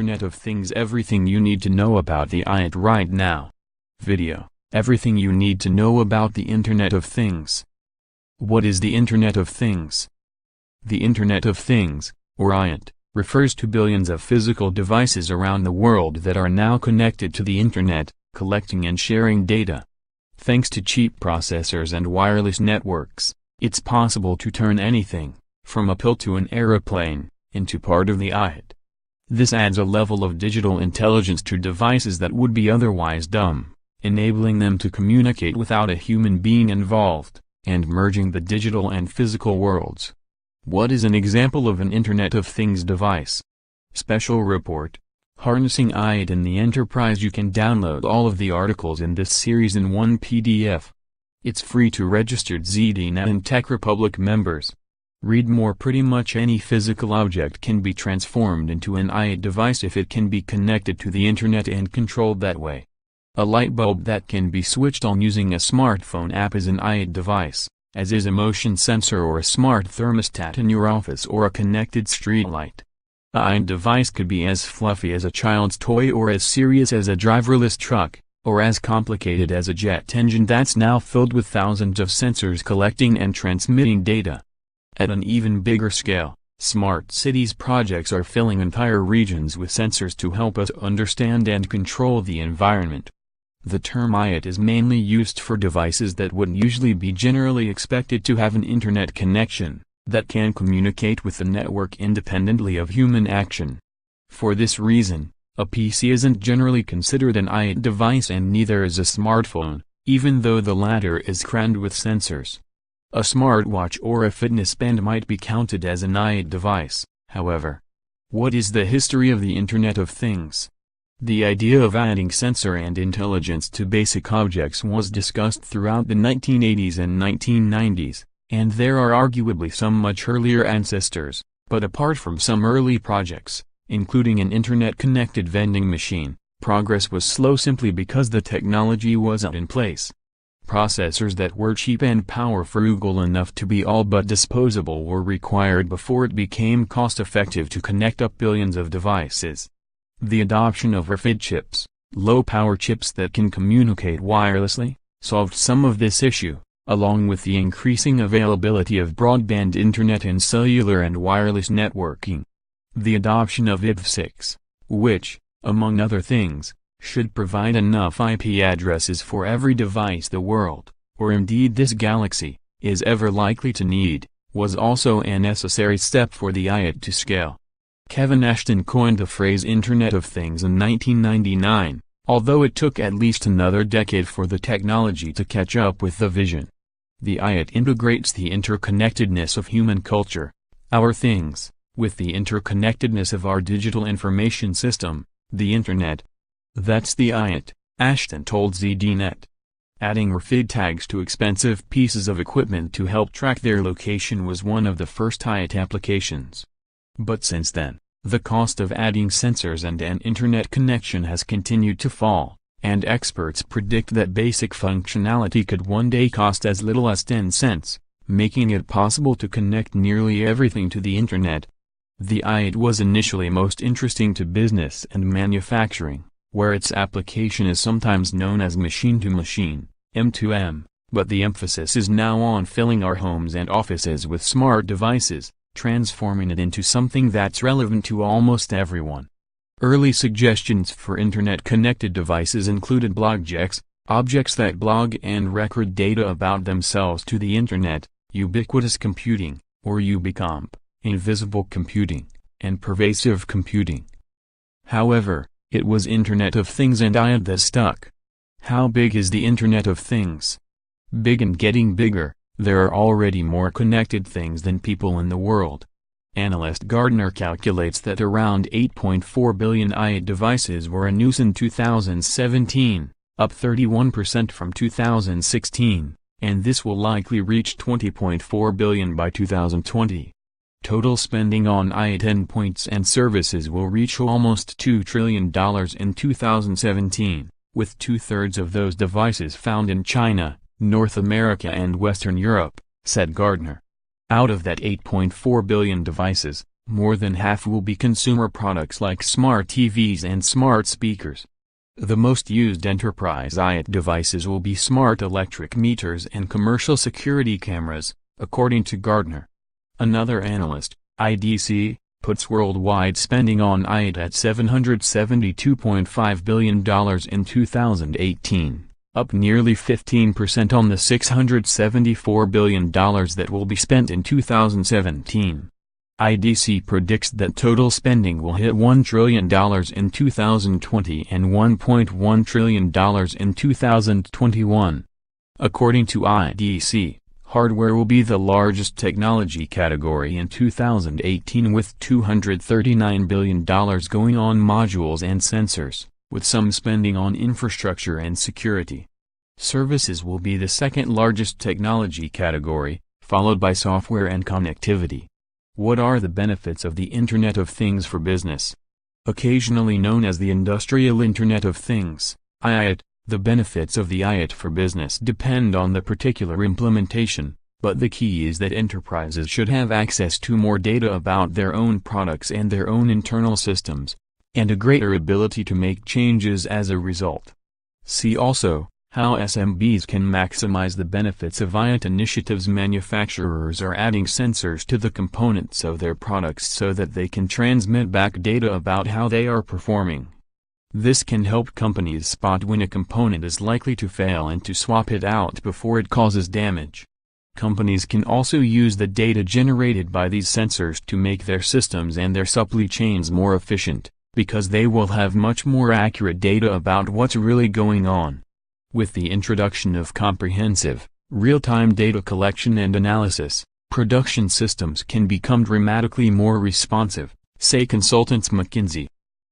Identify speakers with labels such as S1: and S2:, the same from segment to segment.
S1: Internet of Things. Everything you need to know about the IoT right now. Video. Everything you need to know about the Internet of Things. What is the Internet of Things? The Internet of Things, or IoT, refers to billions of physical devices around the world that are now connected to the Internet, collecting and sharing data. Thanks to cheap processors and wireless networks, it's possible to turn anything, from a pill to an aeroplane, into part of the IoT. This adds a level of digital intelligence to devices that would be otherwise dumb, enabling them to communicate without a human being involved, and merging the digital and physical worlds. What is an example of an Internet of Things device? Special report. Harnessing IoT in the Enterprise. You can download all of the articles in this series in one PDF. It's free to registered ZDNet and Tech Republic members. Read more. Pretty much any physical object can be transformed into an IoT device if it can be connected to the Internet and controlled that way. A light bulb that can be switched on using a smartphone app is an IoT device, as is a motion sensor or a smart thermostat in your office or a connected streetlight. A IoT device could be as fluffy as a child's toy or as serious as a driverless truck, or as complicated as a jet engine that's now filled with thousands of sensors collecting and transmitting data. At an even bigger scale, smart cities projects are filling entire regions with sensors to help us understand and control the environment. The term IoT is mainly used for devices that would usually be generally expected to have an internet connection, that can communicate with the network independently of human action. For this reason, a PC isn't generally considered an IoT device and neither is a smartphone, even though the latter is crammed with sensors. A smartwatch or a fitness band might be counted as an IoT device, however. What is the history of the Internet of Things? The idea of adding sensor and intelligence to basic objects was discussed throughout the 1980s and 1990s, and there are arguably some much earlier ancestors, but apart from some early projects, including an internet-connected vending machine, progress was slow simply because the technology wasn't in place. Processors that were cheap and power-frugal enough to be all but disposable were required before it became cost-effective to connect up billions of devices. The adoption of RFID chips, low-power chips that can communicate wirelessly, solved some of this issue, along with the increasing availability of broadband internet and cellular and wireless networking. The adoption of IPv6, which, among other things, should provide enough IP addresses for every device the world, or indeed this galaxy, is ever likely to need, was also a necessary step for the IoT to scale. Kevin Ashton coined the phrase Internet of Things in 1999, although it took at least another decade for the technology to catch up with the vision. The IoT integrates the interconnectedness of human culture, our things, with the interconnectedness of our digital information system, the Internet. That's the IoT, Ashton told ZDNet. Adding RFID tags to expensive pieces of equipment to help track their location was one of the first IoT applications. But since then, the cost of adding sensors and an internet connection has continued to fall, and experts predict that basic functionality could one day cost as little as 10 cents, making it possible to connect nearly everything to the Internet. The IoT was initially most interesting to business and manufacturing, where its application is sometimes known as machine-to-machine, M2M, but the emphasis is now on filling our homes and offices with smart devices, transforming it into something that's relevant to almost everyone. Early suggestions for Internet-connected devices included blogjects, objects that blog and record data about themselves to the Internet, ubiquitous computing, or UbiComp, invisible computing, and pervasive computing. However, it was Internet of Things and IoT that stuck. How big is the Internet of Things? Big and getting bigger. There are already more connected things than people in the world. Analyst Gartner calculates that around 8.4 billion IoT devices were in use in 2017, up 31% from 2016, and this will likely reach 20.4 billion by 2020. Total spending on IoT endpoints and services will reach almost $2 trillion in 2017, with two-thirds of those devices found in China, North America and Western Europe, said Gartner. Out of that 8.4 billion devices, More than half will be consumer products like smart TVs and smart speakers. The most used enterprise IoT devices will be smart electric meters and commercial security cameras, according to Gartner. Another analyst, IDC, puts worldwide spending on IoT at $772.5 billion in 2018, up nearly 15% on the $674 billion that will be spent in 2017. IDC predicts that total spending will hit $1 trillion in 2020 and $1.1 trillion in 2021. According to IDC, hardware will be the largest technology category in 2018 with $239 billion going on modules and sensors, with some spending on infrastructure and security. Services will be the second largest technology category, followed by software and connectivity. What are the benefits of the Internet of Things for business? Occasionally known as the Industrial Internet of Things, IoT, the benefits of the IoT for business depend on the particular implementation, but the key is that enterprises should have access to more data about their own products and their own internal systems, and a greater ability to make changes as a result. See also, how SMBs can maximize the benefits of IoT initiatives. Manufacturers are adding sensors to the components of their products so that they can transmit back data about how they are performing. This can help companies spot when a component is likely to fail and to swap it out before it causes damage. Companies can also use the data generated by these sensors to make their systems and their supply chains more efficient, because they will have much more accurate data about what's really going on. With the introduction of comprehensive, real-time data collection and analysis, production systems can become dramatically more responsive, say consultants McKinsey.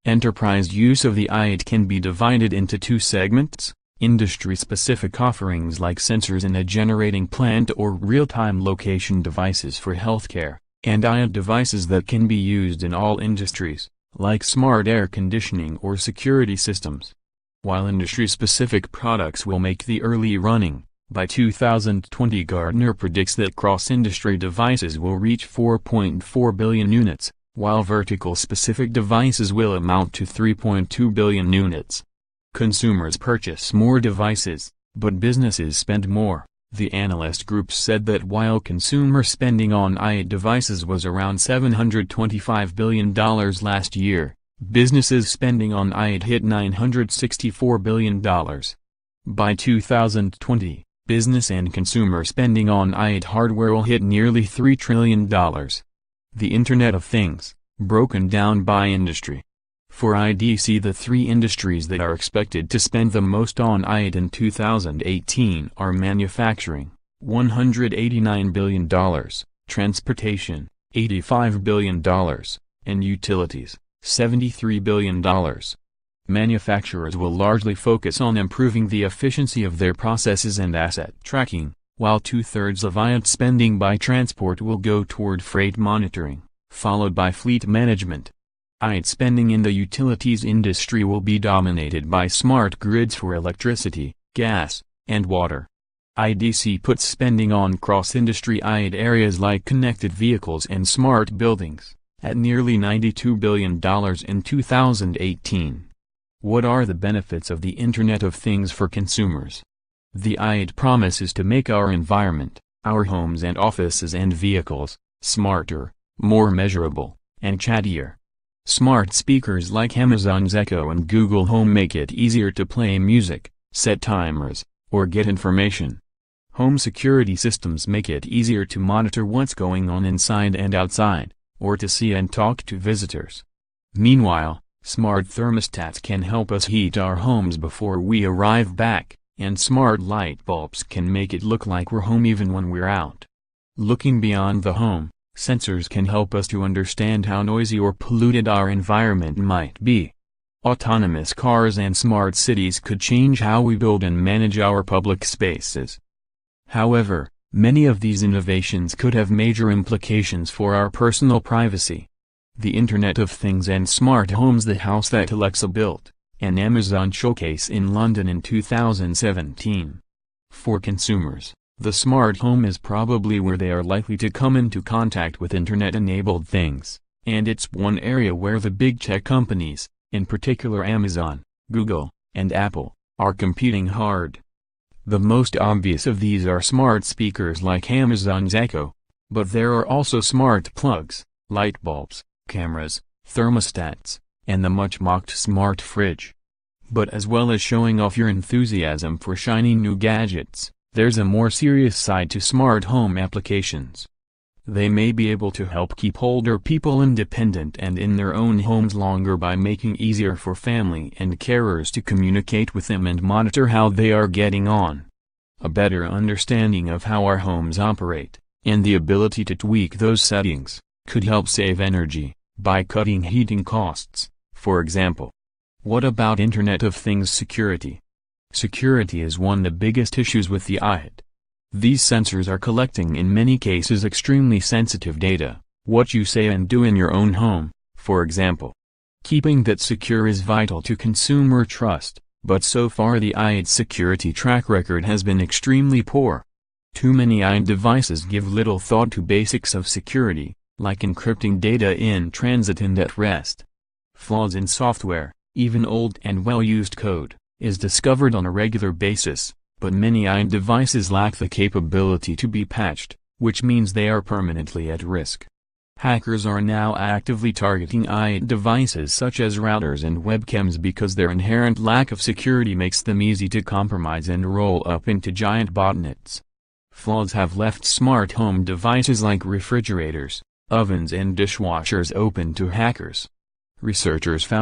S1: Enterprise use of the IoT can be divided into two segments: industry-specific offerings like sensors in a generating plant or real-time location devices for healthcare, and IoT devices that can be used in all industries, like smart air conditioning or security systems. While industry-specific products will make the early running, by 2020 Gartner predicts that cross-industry devices will reach 4.4 billion units, while vertical-specific devices will amount to 3.2 billion units. Consumers purchase more devices, but businesses spend more. The analyst group said that while consumer spending on IoT devices was around $725 billion last year, businesses spending on IoT hit $964 billion. By 2020, business and consumer spending on IoT hardware will hit nearly $3 trillion. The Internet of Things, broken down by industry. For IDC, the three industries that are expected to spend the most on IoT in 2018 are manufacturing, $189 billion, transportation, $85 billion, and utilities, $73 billion. Manufacturers will largely focus on improving the efficiency of their processes and asset tracking, while two-thirds of IoT spending by transport will go toward freight monitoring, followed by fleet management. IoT spending in the utilities industry will be dominated by smart grids for electricity, gas, and water. IDC puts spending on cross-industry IoT areas like connected vehicles and smart buildings at nearly $92 billion in 2018. What are the benefits of the Internet of Things for consumers? The IoT promises to make our environment, our homes and offices and vehicles, smarter, more measurable, and chattier. Smart speakers like Amazon's Echo and Google Home make it easier to play music, set timers, or get information. Home security systems make it easier to monitor what's going on inside and outside, or to see and talk to visitors. Meanwhile, smart thermostats can help us heat our homes before we arrive back, and smart light bulbs can make it look like we're home even when we're out. Looking beyond the home, sensors can help us to understand how noisy or polluted our environment might be. Autonomous cars and smart cities could change how we build and manage our public spaces. However, many of these innovations could have major implications for our personal privacy. The Internet of Things and Smart Homes. The house that Alexa built, an Amazon showcase in London in 2017. For consumers, the smart home is probably where they are likely to come into contact with Internet-enabled things, And it's one area where the big tech companies, in particular Amazon, Google, and Apple, are competing hard. The most obvious of these are smart speakers like Amazon's Echo. But there are also smart plugs, light bulbs, cameras, thermostats, and the much-mocked smart fridge. But as well as showing off your enthusiasm for shiny new gadgets, there's a more serious side to smart home applications. They may be able to help keep older people independent and in their own homes longer by making it easier for family and carers to communicate with them and monitor how they are getting on. A better understanding of how our homes operate, and the ability to tweak those settings, could help save energy, by cutting heating costs, for example. What about Internet of Things security? Security is one of the biggest issues with the IoT. These sensors are collecting in many cases extremely sensitive data, what you say and do in your own home, for example. Keeping that secure is vital to consumer trust, but so far the IoT security track record has been extremely poor. Too many IoT devices give little thought to basics of security, like encrypting data in transit and at rest. Flaws in software, even old and well-used code, is discovered on a regular basis, but many IoT devices lack the capability to be patched, which means they are permanently at risk. Hackers are now actively targeting IoT devices such as routers and webcams because their inherent lack of security makes them easy to compromise and roll up into giant botnets. Flaws have left smart home devices like refrigerators, ovens and dishwashers open to hackers. Researchers found